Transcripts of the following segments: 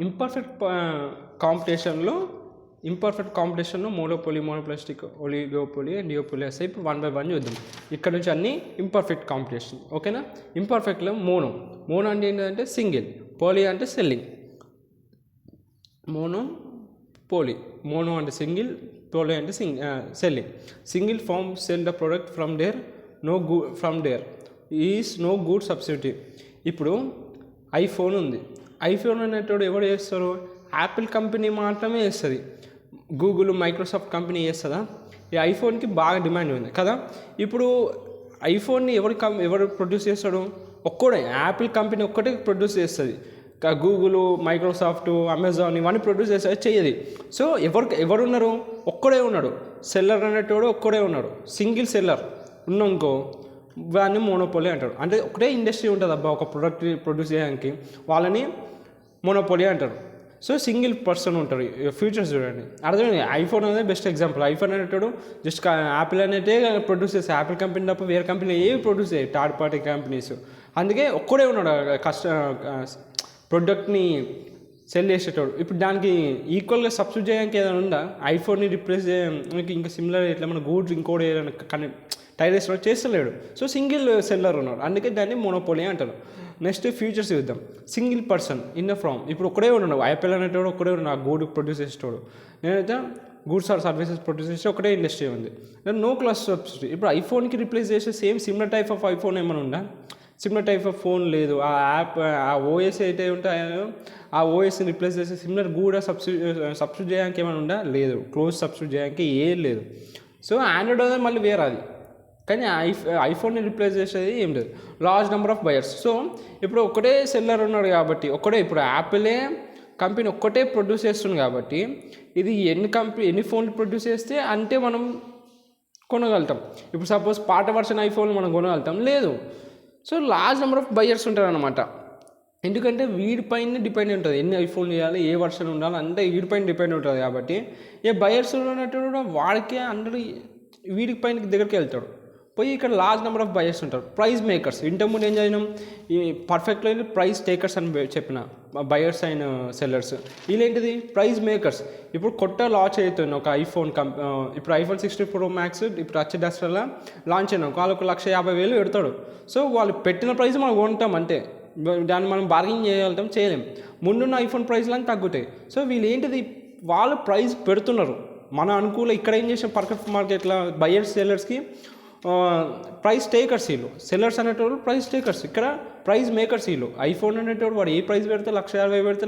Imperfect కాంపిటీషన్లో monopoly, మోనోప్లాస్టిక్, oligopoly and డియోపోలీ వస్తాయి. ఇప్పుడు 1 by 1 చూద్దాం. ఇక్కడ నుంచి అన్ని ఇంపర్ఫెక్ట్ కాంపిటీషన్. ఓకేనా? ఇంపర్ఫెక్ట్లో మోనో అంటే ఏంటంటే సింగిల్, పోలీ అంటే సెల్లింగ్. మోనో అంటే సింగిల్, పోలీ అంటే selling. Single firm sell the product from there is no good substitute. ఇప్పుడు ఐఫోన్ ఉంది. ఐఫోన్ అనేటోడు ఎవరు చేస్తారు? యాపిల్ కంపెనీ మాత్రమే చేస్తుంది. గూగుల్, మైక్రోసాఫ్ట్ కంపెనీ చేస్తుందా? ఈ ఐఫోన్కి బాగా డిమాండ్ ఉంది కదా. ఇప్పుడు ఐఫోన్ని ఎవరు ప్రొడ్యూస్ చేస్తాడు? ఒక్కడే యాపిల్ కంపెనీ ఒక్కటే ప్రొడ్యూస్ చేస్తుంది. గూగుల్, మైక్రోసాఫ్ట్, అమెజాన్ ఇవన్నీ ప్రొడ్యూస్ చేస్తే చేయదు. సో ఎవరున్నారు? ఒక్కడే ఉన్నాడు. సెల్లర్ అనేటోడు ఒక్కడే ఉన్నాడు. సింగిల్ సెల్లర్ ఉన్నాకో దాన్ని మోనోపోలీ అంటారు. అంటే ఒకటే ఇండస్ట్రీ ఉంటుంది అబ్బా ఒక ప్రొడక్ట్ ప్రొడ్యూస్ చేయడానికి, వాళ్ళని మోనోపోలీ అంటారు. సో సింగిల్ పర్సన్ ఉంటారు. ఫ్యూచర్స్ చూడండి, అర్థమైంది. ఐఫోన్ అనేది బెస్ట్ ఎగ్జాంపుల్. ఐఫోన్ అనేటోడు జస్ట్ యాపిల్ అనేటే ప్రొడ్యూస్ చేస్తాయి. యాపిల్ కంపెనీ తప్ప వేరే కంపెనీ ఏవి ప్రొడ్యూస్ చేయాలి, థర్డ్ పార్టీ కంపెనీస్. అందుకే ఒక్కడే ఉన్నాడు ప్రొడక్ట్ని సెల్ చేసేటోడు. ఇప్పుడు దానికి ఈక్వల్గా సబ్స్టిట్యూట్ చేయడానికి ఏదైనా ఉందా? ఐఫోన్ని రిప్లేస్ చేయడానికి ఇంకా సిమిలర్ ఇట్లా మన గూడ్స్ ఇంకోటి ఏదైనా టైలర్స్ చేస్తలేడు. సో సింగిల్ సెల్లర్ ఉన్నాడు, అందుకే దాన్ని మోనోపోలీ అంటారు. నెక్స్ట్ ఫ్యూచర్స్ చూద్దాం. Single person in a from. ఇప్పుడు ఒక్కడే ఉన్నాడు. ఐపీఎల్ అనేటోడు ఒక్కడే ఉన్నాడు, ఆ గూడ్ ప్రొడ్యూస్ చేసేటోడు. నేనైతే గూడ్స్ ఆర్ సర్వీసెస్ ప్రొడ్యూస్ చేస్తే ఒకటే ఇండస్ట్రీ ఉంది. No class subsidy. ఇప్పుడు ఐఫోన్కి రిప్లేస్ చేసే సిమిలర్ టైప్ ఆఫ్ ఐఫోన్ ఏమైనా ఉందా? సిమిలర్ టైప్ ఆఫ్ ఫోన్ లేదు. ఆ యాప్, ఆ ఓఎస్ అయితే ఉంటాయో ఆ ఓఎస్ని రిప్లేస్ చేసే సిమిలర్ గూడా సబ్స్టిట్యూట్ చేయడానికి ఏమైనా ఉందా? లేదు. క్లోజ్ సబ్స్టిట్యూట్ చేయడానికి ఏం లేదు. సో ఆండ్రాయిడ్ అనేది మళ్ళీ వేరే అది, కానీ ఐఫోన్ని రిప్లేస్ చేసేది ఏం లేదు. Large number of buyers. So ఇప్పుడు ఒకటే సెల్లర్ ఉన్నాడు కాబట్టి, ఇప్పుడు యాపిలే కంపెనీ ఒక్కటే ప్రొడ్యూస్ చేస్తుంది కాబట్టి ఇది ఎన్ని ఫోన్లు ప్రొడ్యూస్ చేస్తే అంటే మనం కొనగలుగుతాం. ఇప్పుడు సపోజ్ పాత వర్షన్ ఐఫోన్ మనం కొనగలుగుతాం? లేదు. So large number of buyers ఉంటారనమాట. ఎందుకంటే వీడిపైన డిపెండ్ ఉంటుంది. ఎన్ని ఐఫోన్ చేయాలి, ఏ వర్షన్ ఉండాలి అంటే వీడిపైన డిపెండ్ ఉంటుంది. కాబట్టి ఏ బయర్స్ ఉన్నట్టు కూడా వాడికే అందరూ వీడి పైన దగ్గరికి వెళ్తాడు. పోయి ఇక్కడ లార్జ్ నెంబర్ ఆఫ్ బయర్స్ ఉంటారు. Price makers. ఇంతకుముందు ఏం చదివినాం? ఈ పర్ఫెక్ట్లో ప్రైస్ టేకర్స్ అని చెప్పిన బయర్స్ అండ్ సెల్లర్స్. వీళ్ళేంటిది? Price makers. ఇప్పుడు కొత్త లాంచ్ అవుతుంది ఒక ఐఫోన్ ఇప్పుడు ఐఫోన్ 16 Pro Max ఇప్పుడు వచ్చే దసరాలో లాంచ్ అయినా వాళ్ళు 1,50,000 పెడతాడు. సో వాళ్ళు పెట్టిన ప్రైస్ మనం కొంటాం అంతే, దాన్ని మనం బార్గెనింగ్ చేయగలుగుతాం, చేయలేం. ముందున్న ఐఫోన్ ప్రైస్లని తగ్గుతాయి. సో వీళ్ళు ఏంటిది? వాళ్ళు ప్రైస్ పెడుతున్నారు మన అనుకూల. ఇక్కడ ఏం చేసాం? పర్ఫెక్ట్ మార్కెట్లో బయర్స్ సెల్లర్స్కి ప్రైస్ టేకర్స్ వీళ్ళు. సెల్లర్స్ అనేటోళ్ళు ప్రైస్ టేకర్స్, ఇక్కడ ప్రైస్ మేకర్స్ వీళ్ళు. ఐఫోన్ అనేటోడు వాడు ఏ ప్రైస్ పెడితే 1,50,000 పెడితే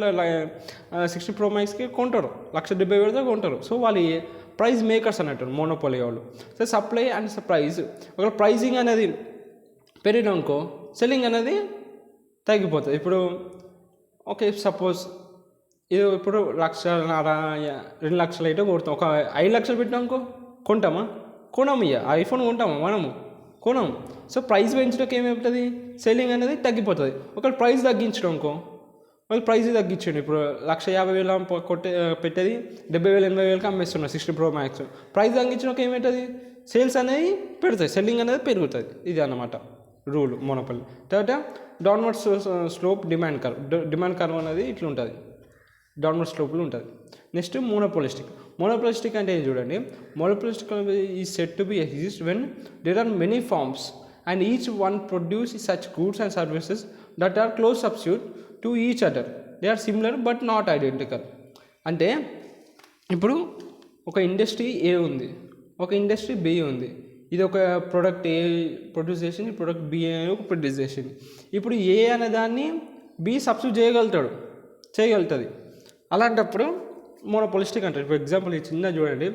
16 Pro Maxకి కొంటారు, 1,70,000 పెడితే కొంటారు. సో వాళ్ళు ప్రైస్ మేకర్స్ అనేటోళ్ళు మోనోపోలీ వాళ్ళు. So supply and price. ఒక ప్రైజింగ్ అనేది పెరిగినాకో సెల్లింగ్ అనేది తగ్గిపోతుంది. ఇప్పుడు ఓకే సపోజ్ ఇది ఇప్పుడు 1,00,000 2 లక్షలు అయితే కొడతాం. ఒక 5 లక్షలు పెట్టినాకో కొంటామా? కొనము. ఇక ఐఫోన్ కొంటామా? మనము కొనము. సో ప్రైస్ పెంచడానికి ఏమవుతుంది? సెల్లింగ్ అనేది తగ్గిపోతుంది. ఒకవేళ ప్రైస్ తగ్గించడం అనుకో, వాళ్ళు ప్రైస్ తగ్గించండి. ఇప్పుడు 1,50,000 పెట్టేది 70,000 80,000కి అమ్మేస్తున్నారు 16 Pro Max. ప్రైస్ తగ్గించడానికి ఏమవుతుంది? సేల్స్ అనేది పెడతాయి, సెల్లింగ్ అనేది పెరుగుతుంది. ఇది అన్నమాట రూల్ మోనోపోలీ. తర్వాత డౌన్వర్డ్ స్లోప్ డిమాండ్ కర్వ్ అనేది ఇట్లా ఉంటుంది, డౌన్వర్డ్ స్లోప్లో ఉంటుంది. నెక్స్ట్ మోనోపోలిస్టిక్ అంటే చూడండి. Monopolistic is set to be exist when there are many firms and each one produce such goods and services that are close substitute to each other. They are similar but not identical. అంటే ఇప్పుడు ఒక industry ఏ ఉంది, ఒక industry B ఉంది. ఇది ఒక product ఏ produce చేసింది, product B ఒక ప్రొడ్యూస్ చేసింది. ఇప్పుడు ఏ అనే దాన్ని బి సబ్స్టిట్యూట్ చేయగలుగుతుంది. అలాంటప్పుడు మోనోపోలిస్టిక్ అంటారు. ఇప్పుడు ఎగ్జాంపుల్ ఈ చిన్న చూడండి,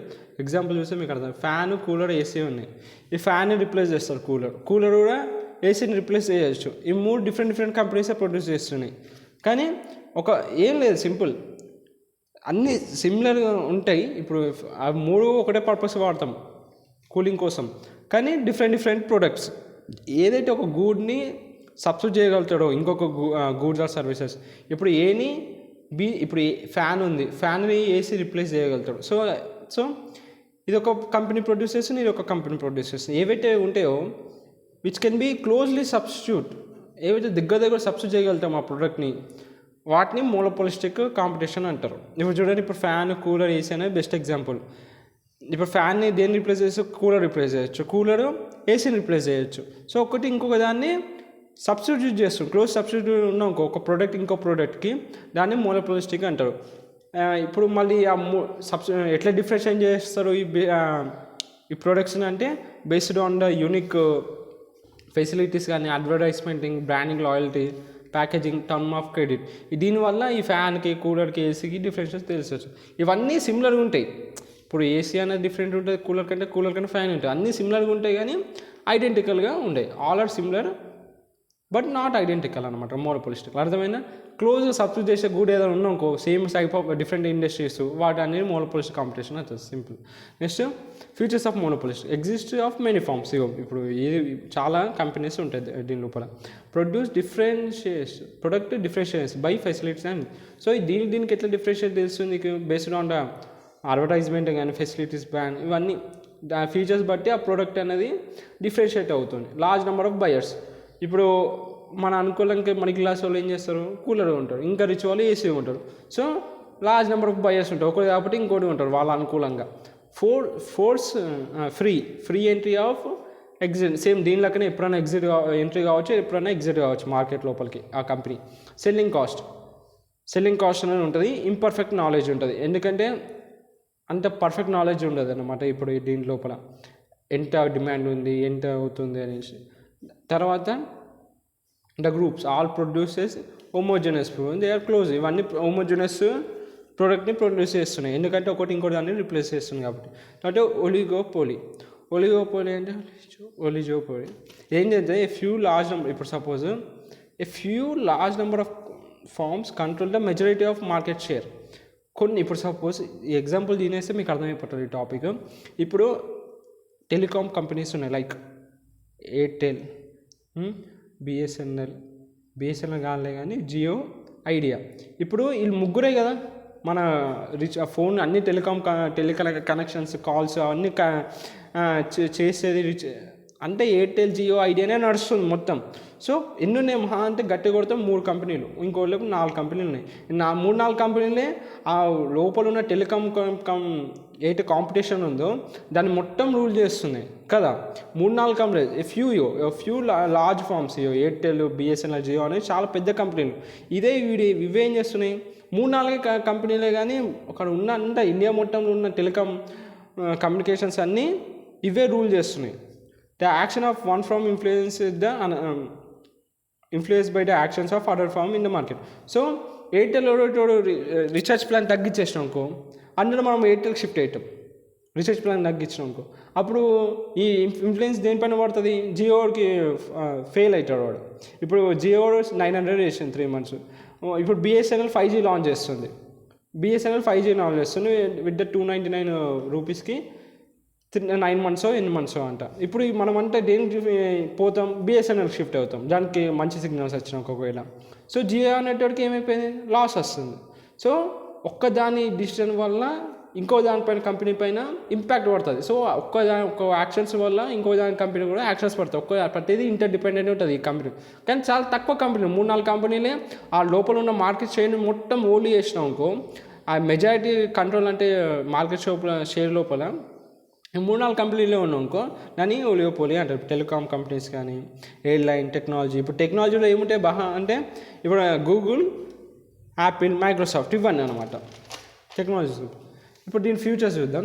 ఎగ్జాంపుల్ చూస్తే మీకు అర్థం. ఫ్యాను, కూలర్, ఏసీ ఉన్నాయి. ఈ ఫ్యాన్ని రిప్లేస్ చేస్తారు కూలర్ కూడా ఏసీని రిప్లేస్ చేయవచ్చు. ఈ 3 డిఫరెంట్ కంపెనీసే ప్రొడ్యూస్ చేస్తున్నాయి. కానీ ఏం లేదు, సింపుల్, అన్నీ సిమిలర్గా ఉంటాయి. ఇప్పుడు ఆ 3 ఒకటే పర్పస్ వాడతాం కూలింగ్ కోసం, కానీ డిఫరెంట్ ప్రొడక్ట్స్. ఏదైతే ఒక గూడ్ని సబ్స్టిట్యూట్ చేయగలుగుతాడో ఇంకొక గూడ్స్ ఆర్ సర్వీసెస్. ఇప్పుడు ఏని బి, ఇప్పుడు ఫ్యాన్ ఉంది, ఫ్యాన్ని ఏసీ రిప్లేస్ చేయగలుగుతాడు. సో ఇది ఒక కంపెనీ ప్రొడ్యూస్ చేస్తుంది, ఇది ఒక కంపెనీ ప్రొడ్యూస్ చేస్తుంది. ఏవైతే ఉంటాయో which can be closely substitute, ఏవైతే దగ్గర సబ్స్టిట్యూట్ చేయగలుగుతాం ఆ ప్రోడక్ట్ని వాటిని మోనోపోలిస్టిక్ కాంపిటీషన్ అంటారు. ఇప్పుడు చూడండి, ఇప్పుడు ఫ్యాన్, కూలర్, ఏసీ అనేది బెస్ట్ ఎగ్జాంపుల్. ఇప్పుడు ఫ్యాన్ని దేన్ని రిప్లేస్ చేయొచ్చు? కూలర్ రిప్లేస్ చేయొచ్చు. కూలర్ ఏసీని రిప్లేస్ చేయొచ్చు. సో ఒకటి ఇంకొక దాన్ని సబ్స్టిట్యూట్ చేస్తుంది. క్లోజ్ సబ్స్టిట్యూట్ ఉన్న ఒక ప్రోడక్ట్ ఇంకో ప్రోడక్ట్కి, దాన్ని మోనోపోలిస్టిక్ అంటారు. ఇప్పుడు మళ్ళీ ఎట్లా డిఫరెన్షియేట్ చేస్తారు ఈ ప్రొడక్ట్స్ని అంటే based on the unique facilities కానీ, advertising, branding, loyalty, packaging, term of credit. దీనివల్ల ఈ ఫ్యాన్కి, కూలర్కి, ఏసీకి డిఫరెన్షియేట్ తెలిసొచ్చు. ఇవన్నీ సిమిలర్గా ఉంటాయి. ఇప్పుడు ఏసీ అనేది డిఫరెంట్ ఉంటుంది కూలర్ కంటే ఫ్యాన్ ఉంటుంది. అన్నీ సిమిలర్గా ఉంటాయి కానీ ఐడెంటికల్గా ఉంటాయి. All are similar but not identical అనమాట మోనోపోలిస్టిక్. అర్థమైనా? క్లోజ్ సబ్స్టిట్యూట్ చేసే గుడ్ ఏదైనా ఉన్నాకో same type of different industries, వాటి అనేది మోనోపోలిస్టిక్ కాంపిటీషన్ అవుతుంది. Simple. Next, features of monopolistic. Exist of many firms. ఇప్పుడు చాలా కంపెనీస్ ఉంటాయి దీని లోపల. Produce product differentiates by facilities and. So దీనికి ఎట్లా డిఫరెన్షియేట్ తెలుస్తుంది నీకు? బేస్డ్ ఆన్ ద అడ్వర్టైజ్మెంట్ కానీ, ఫెసిలిటీస్, బ్రాండ్, ఇవన్నీ ఫీచర్స్ బట్టి ఆ ప్రోడక్ట్ అనేది డిఫరెన్షియేట్ అవుతుంది. Large number of buyers. ఇప్పుడు మన అనుకూలంగా మన క్లాస్ వాళ్ళు ఏం చేస్తారు? కూలర్ ఉంటారు. ఇంకా రిచ్ వాళ్ళు ఏసీ ఉంటారు. So large number of buyers ఉంటారు. ఒకటి కాబట్టి ఇంకోటి ఉంటారు వాళ్ళ అనుకూలంగా. Free entry of exit. Same దీనిలోనే ఎప్పుడైనా ఎంట్రీ కావచ్చు, ఎప్పుడైనా ఎగ్జిట్ కావచ్చు మార్కెట్ లోపలికి ఆ కంపెనీ. సెల్లింగ్ కాస్ట్ అనేది ఉంటుంది. ఇంపర్ఫెక్ట్ నాలెడ్జ్ ఉంటుంది. ఎందుకంటే అంత పర్ఫెక్ట్ నాలెడ్జ్ ఉండదు అన్నమాట. ఇప్పుడు దీని లోపల ఎంత డిమాండ్ ఉంది, ఎంత అవుతుంది అనేసి. తర్వాత the groups all produces homogenous they are close. ఇవన్నీ హోమోజెనస్ ప్రోడక్ట్ని ప్రొడ్యూస్ చేస్తున్నాయి. ఎందుకంటే ఒకటి ఇంకోటి దాన్ని రిప్లేస్ చేస్తుంది కాబట్టి. అంటే ఒలిగోపోలీ అంటే ఒలిగోపోలీ ఏంటంటే ఇప్పుడు suppose few large number of firms control the majority of market share. ఇప్పుడు సపోజ్ ఈ ఎగ్జాంపుల్ తినేస్తే మీకు అర్థమైపోతుంది ఈ టాపిక్. ఇప్పుడు టెలికాం కంపెనీస్ ఉన్నాయి, లైక్ ఎయిర్టెల్, బిఎస్ఎన్ఎల్ కాలే కానీ జియో, ఐడియా. ఇప్పుడు వీళ్ళు ముగ్గురే కదా మన ఫోన్ అన్ని కనెక్షన్స్, కాల్స్ అవన్నీ చేసేది అంటే ఎయిర్టెల్, జియో, ఐడియానే నడుస్తుంది మొత్తం. సో ఎన్ని ఉన్నాయి మహా అంటే గట్టి కొడితే 3 కంపెనీలు, ఇంకోళ్ళకి 4 కంపెనీలు ఉన్నాయి. 3-4 కంపెనీలే ఆ లోపల ఉన్న టెలికాం ఏదైతే కాంపిటీషన్ ఉందో దాన్ని మొత్తం రూల్ చేస్తున్నాయి కదా. 3-4 కంపెనీలు, few large firms, Airtel, BSNL, Jio అనేది చాలా పెద్ద కంపెనీలు. ఇవేం చేస్తున్నాయి? 3-4 కంపెనీలే కానీ అక్కడ ఉన్న ఇండియా మొత్తంలో ఉన్న టెలికాం కమ్యూనికేషన్స్ అన్నీ ఇవే రూల్ చేస్తున్నాయి. The action of one firm influenced by the actions of other firm in the market. So Airtel recharge plan తగ్గించేసినాం అనుకో, అందులో మనం ఎయిర్టెల్కి షిఫ్ట్ అవుతాం. రీఛార్జ్ ప్లాన్ తగ్గించినాం అనుకో, అప్పుడు ఈ ఇన్ఫ్లుయెన్స్ దేనిపైన పడుతుంది? జియోకి ఫెయిల్ అవుతాడు వాడు. ఇప్పుడు జియో 900 చేసింది 3 months. ఇప్పుడు బిఎస్ఎన్ఎల్ 5G లాంచ్ చేస్తుంది. విత్ ద 299 రూపీస్కి 9 months 8 months అంట. ఇప్పుడు మనం అంటే దేనికి పోతాం? బిఎస్ఎన్ఎల్కి షిఫ్ట్ అవుతాం, దానికి మంచి సిగ్నల్స్ వచ్చినాం ఒకవేళ. సో జియో నెట్వర్క్కి ఏమైపోయింది? లాస్ వస్తుంది. సో ఒక్కదాని డిసిషన్ వల్ల ఇంకో దానిపైన కంపెనీ పైన ఇంపాక్ట్ పడుతుంది. సో ఒక్క యాక్షన్స్ వల్ల ఇంకో దాని కంపెనీ కూడా యాక్షన్స్ పడతాయి. ప్రతిదీ ఇంటర్ డిపెండెంట్ ఉంటుంది ఈ కంపెనీ. కానీ చాలా తక్కువ కంపెనీలు, 3-4 కంపెనీలే ఆ లోపల ఉన్న మార్కెట్ షేర్ని మొత్తం ఓన్లీ చేసినాం అనుకో, ఆ మెజారిటీ కంట్రోల్ అంటే మార్కెట్ షేర్ లోపల 3-4 కంపెనీలే ఉన్నాం అనుకో, దాన్ని ఒలిగోపోలీ అంటారు. టెలికాం కంపెనీస్ కానీ, ఎయిర్లైన్, టెక్నాలజీ. ఇప్పుడు టెక్నాలజీలో ఏముంటాయి అంటే ఇప్పుడు గూగుల్, యాపిల్, మైక్రోసాఫ్ట్, ఇవన్నీ అనమాట టెక్నాలజీస్. ఇప్పుడు దీని ఫ్యూచర్స్ చూద్దాం.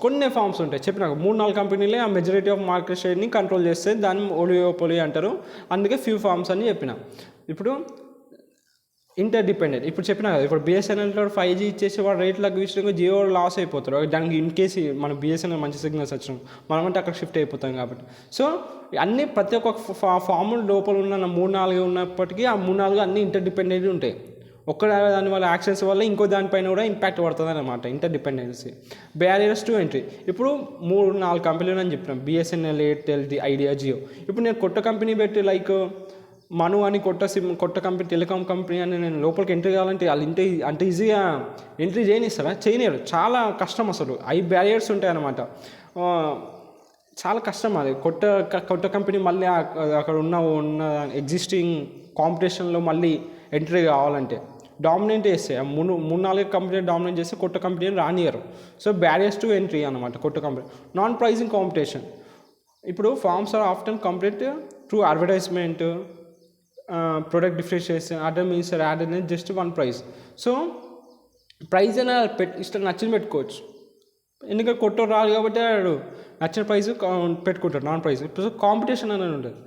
కొన్ని ఫార్మ్స్ ఉంటాయి చెప్పినాక. 3-4 కంపెనీలే ఆ మెజారిటీ ఆఫ్ మార్కెట్ షేర్ని కంట్రోల్ చేస్తే దాన్ని ఒలిగోపోలీ అంటారు. అందుకే ఫ్యూ ఫార్మ్స్ అని చెప్పిన. ఇప్పుడు ఇంటర్ డిపెండెంట్. ఇప్పుడు చెప్పినా కదా, ఇప్పుడు బిఎస్ఎన్ఎల్ 5G ఇచ్చేసి వాడు రేట్ తగ్గించడానికి జియో లాస్ అయిపోతారు. దానికి ఇన్ కేసు మన బిఎస్ఎన్ఎల్ మంచి సిగ్నల్స్ వచ్చినాం, మనమంటే అక్కడ షిఫ్ట్ అయిపోతాం కాబట్టి. సో అన్నీ ప్రతి ఒక్క ఫామ్ లోపల ఉన్న 3-4 ఉన్నప్పటికీ ఆ 3-4 అన్నీ ఇంటర్ డిపెండెంట్ ఉంటాయి. దాని వల్ల యాక్షన్స్ వల్ల ఇంకో దానిపైన కూడా ఇంపాక్ట్ పడుతుంది అనమాట. Inter dependency. Barriers to entry. ఇప్పుడు 3-4 కంపెనీలు అని చెప్పినాం, బిఎస్ఎన్ఎల్, ఎయిర్టెల్, ఐడియా, జియో. ఇప్పుడు నేను కొత్త కంపెనీ పెట్టి లైక్ మను అని కొత్త కంపెనీ, టెలికాం కంపెనీ అని నేను లోపలికి ఎంట్రీ కావాలంటే వాళ్ళు అంత ఈజీగా ఎంట్రీ చేయనియరు. చాలా కష్టం, అసలు బ్యారియర్స్ ఉంటాయి అన్నమాట. చాలా కష్టం అది. కొత్త కంపెనీ మళ్ళీ అక్కడ ఉన్న ఎగ్జిస్టింగ్ కాంపిటీషన్లో మళ్ళీ ఎంట్రీ కావాలంటే. డామినేట్ చేస్తే మూడు నాలుగు కంపెనీ డామినేట్ చేస్తే కొత్త కంపెనీని రానియరు. సో బ్యారియర్స్ టు ఎంట్రీ అనమాట కొత్త కంపెనీ. Non pricing competition. ఇప్పుడు firms are often compete through advertisement, product differentiation, other means added just one price. So price అయినా ఇష్టం నచ్చింది పెట్టుకోవచ్చు, ఎందుకంటే కొట్టరు రాదు కాబట్టి వాడు నచ్చిన ప్రైస్ పెట్టుకుంటాడు. నాన్ ప్రైజ్ ఇప్పుడు కాంపిటీషన్ అనేది ఉంటుంది.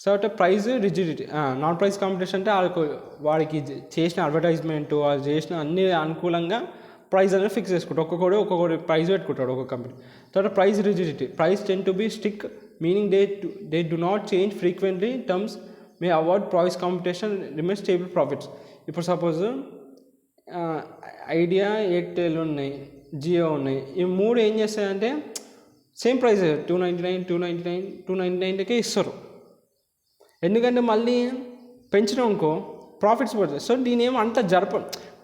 సో అంటే price rigidity. Non price competition అంటే వాడికి చేసిన అడ్వర్టైజ్మెంట్, వాళ్ళు చేసిన అన్ని అనుకూలంగా ప్రైస్ అనేది ఫిక్స్ చేసుకుంటాడు. ఒక్కొక్కటి ప్రైజ్ పెట్టుకుంటాడు ఒక్కొక్క కంపెనీ. తర్వాత price rigidity. Price tend to be stick, meaning they do not change frequently. Terms may avoid price competition, remain stable profits. ఇప్పుడు సపోజ్ ఐడియా, ఎయిర్టెల్ ఉన్నాయి, జియో ఉన్నాయి. ఈ మూడు ఏం చేస్తాయంటే సేమ్ ప్రైస్ $299 ఇస్తారు. ఎందుకంటే మళ్ళీ పెంచడం అనుకో ప్రాఫిట్స్ పడుతుంది. సో దీని ఏమో అంత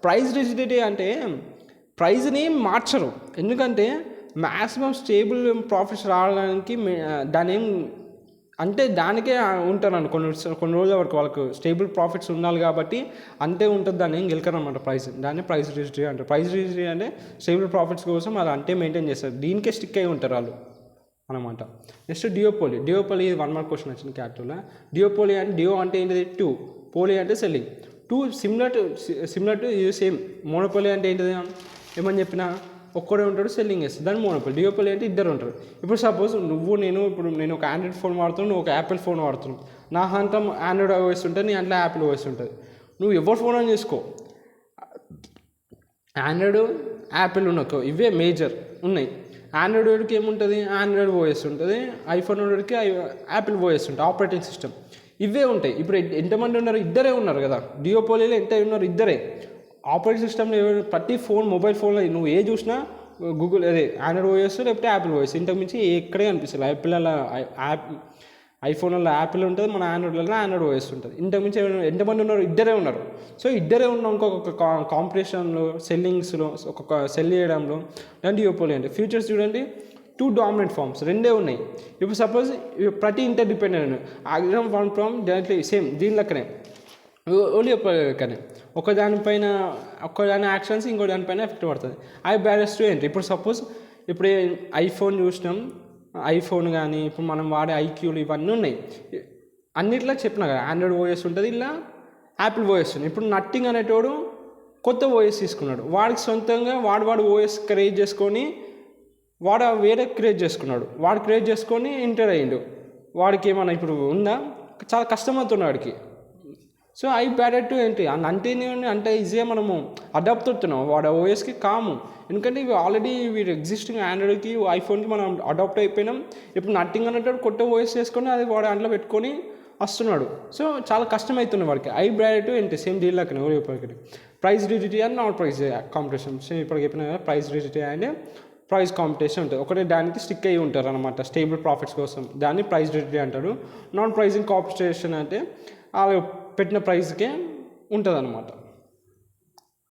ప్రైస్ రిజిడిటీ అంటే ప్రైజ్ని మార్చరు, ఎందుకంటే మ్యాక్సిమం స్టేబుల్ ప్రాఫిట్స్ రావడానికి దాని ఏం అంటే దానికే ఉంటారు కొన్ని రోజుల వరకు వాళ్ళకు స్టేబుల్ ప్రాఫిట్స్ ఉండాలి కాబట్టి అంతే ఉంటుంది. దాన్ని ఏం గెలకరు అనమాట ప్రైస్. దాన్ని ప్రైస్ రిజిడిటీ అంటారు. ప్రైస్ రిజిడిటీ అంటే స్టేబుల్ ప్రాఫిట్స్ కోసం అది అంటే మెయింటైన్ చేస్తారు, దీనికే స్టిక్ అయి ఉంటారు వాళ్ళు అనమాట. నెక్స్ట్ డియోపోలీ. ఇది 1 మార్క్ క్వశ్చన్ వచ్చింది క్యాపిటల్లో. డియోపోలీ అంటే డియో అంటే ఏంటిది? 2, పోలీ అంటే సెల్లింగ్. 2 సిమిలర్ టు ఇది సేమ్. మోనోపోలీ అంటే ఏంటిది? ఏమని చెప్పినా ఒక్కడే ఉంటాడు, సెల్లింగ్ చేస్తుంది, దాన్ని మోనోపోలీ. డియోపోలీ అంటే ఇద్దరు ఉంటారు. ఇప్పుడు సపోజ్ నేను ఒక ఆండ్రాయిడ్ ఫోన్ వాడుతున్నాను, నువ్వు ఒక యాపిల్ ఫోన్ వాడుతున్నావు. నా అంతం ఆండ్రాయిడ్ ఓఎస్ ఉంటుంది, నీ అంట్లో యాపిల్ ఓఎస్ ఉంటుంది. నువ్వు ఎవరి ఫోన్ అని చేసుకో, ఆండ్రాయిడ్ యాపిల్ ఉన్నకో ఇవే మేజర్ ఉన్నాయి. ఆండ్రాయిడ్ వాడికి ఏముంటుంది? ఆండ్రాయిడ్ ఓఎస్ ఉంటుంది. ఐఫోన్ వాడికి యాపిల్ ఓఎస్ ఉంటుంది, ఆపరేటింగ్ సిస్టమ్. ఇవే ఉంటాయి. ఇప్పుడు ఎంతమంది ఉన్నారు? ఇద్దరే ఉన్నారు కదా. డియోపోలీలో ఎంత ఉన్నారు? ఇద్దరే. ఆపరేటింగ్ సిస్టమ్లో ప్రతి మొబైల్ ఫోన్లో నువ్వు ఏ చూసినా గూగుల్ అదే ఆండ్రాయిడ్ ఓఎస్ లేకపోతే యాపిల్ ఓఎస్, ఇంతకుమించి ఎక్కడే అనిపిస్తుంది. ఐఫోన్లో యాపిల్ ఉంటుంది, మన ఆండ్రాయిడ్లో ఆండ్రాయిడ్ ఓఎస్ ఉంటుంది. ఇంతకుమించి ఎంతమంది ఉన్నారు? ఇద్దరే ఉన్నారు. సో ఇద్దరే ఉన్న ఇంకొక కాంపిటీషన్లో, సెల్లింగ్స్లో, ఒక్కొక్క సెల్ చేయడంలో దాని డియోపోలీ అంటే. ఫ్యూచర్స్ చూడండి, 2 డామినెంట్ ఫార్మ్స్ రెండే ఉన్నాయి. ఇప్పుడు సపోజ్ ప్రతి interdependent exam one firm దాంట్లో సేమ్ దీని లెక్కనే ఓన్లీ కానీ ఒక్కదాని యాక్షన్స్ ఇంకో దానిపైన ఎఫెక్ట్ పడుతుంది. Barriers to entry. ఇప్పుడు సపోజ్ ఐఫోన్ చూసినాం, ఐఫోన్ కానీ ఇప్పుడు మనం వాడే ఐక్యూలు ఇవన్నీ ఉన్నాయి. అన్నిట్లో చెప్పినా కదా ఆండ్రాయిడ్ ఓఎస్ ఉంటుంది, ఇలా యాపిల్ ఓఎస్ ఉంది. ఇప్పుడు నథింగ్ అనేటోడు కొత్త ఓఎస్ తీసుకున్నాడు. వాడికి సొంతంగా వాడు ఓఎస్ క్రియేట్ చేసుకొని వాడు వేరే క్రియేట్ చేసుకొని ఎంటర్ అయ్యిండు. వాడికి ఏమన్నా ఇప్పుడు ఉందా? చాలా కష్టమవుతుంది వాడికి. సో బ్యారియర్ టు ఎంట్రీ అంటే ఈజీగా మనము అడాప్ట్ అవుతున్నాం వాడు ఓఎస్కి కాము. ఎందుకంటే ఇవి ఆల్రెడీ వీడు ఎగ్జిస్టింగ్ ఆండ్రాయిడ్కి ఐఫోన్కి మనం అడాప్ట్ అయిపోయినాం. ఇప్పుడు నథింగ్ అనేటప్పుడు కొత్త ఓఎస్ చేసుకొని అది వాడు దాంట్లో పెట్టుకొని వస్తున్నాడు. సో చాలా కష్టమవుతుంది వాడికి. Barrier to entry same deal లాగానే ఒకటి. Price rigidity and non price competition. So ఇప్పుడు చెప్పిన కదా price rigidity and price competition ఉంటుంది. ఒకటే దానికి స్టిక్ అయ్యి ఉంటారు అనమాట స్టేబుల్ ప్రాఫిట్స్ కోసం. దాన్ని ప్రైస్ రిజిడిటీ అంటారు. నాన్ ప్రైజింగ్ కాంపిటీషన్ అంటే వాళ్ళు పెట్టిన ప్రైస్కే ఉంటుంది అనమాట.